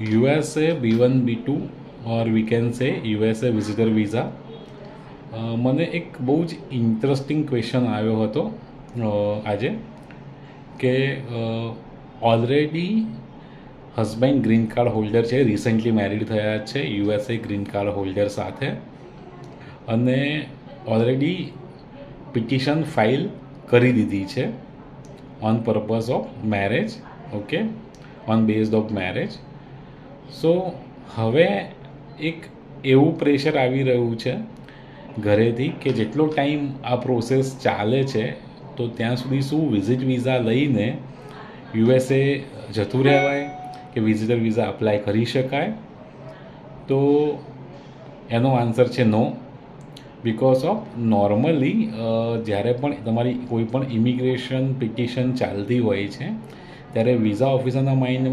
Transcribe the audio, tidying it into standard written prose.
USA B1 B2 or we can say USA visitor visa. મને એક બહુ જ ઇન્ટરેસ્ટિંગ ક્વેશ્ચન આવ્યો હતો આજે કે already husband green card holder છે, રિસેન્ટલી મેરિડ થયા છે USA ગ્રીન કાર્ડ હોલ્ડર સાથે, અને ઓલરેડી પિટિશન ફાઇલ કરી દીધી છે on purpose of marriage. Okay, on based of marriage. So હવે એક એવું પ્રેશર આવી રહ્યું છે ઘરેથી કે જેટલો ટાઈમ આ પ્રોસેસ ચાલે છે તો ત્યાં સુધી શું વિઝિટ વિઝા લઈને USA જતું રહેવાય કે વિઝિટર વિઝા અપ્લાય કરી શકાય? તો એનો આન્સર છે નો. બિકોઝ ઓફ નોર્મલી જ્યારે પણ તમારી કોઈ પણ ઇમિગ્રેશન પિટિશન ચાલતી હોય છે ત્યારે વિઝા ઓફિસરના માઇન્ડમાં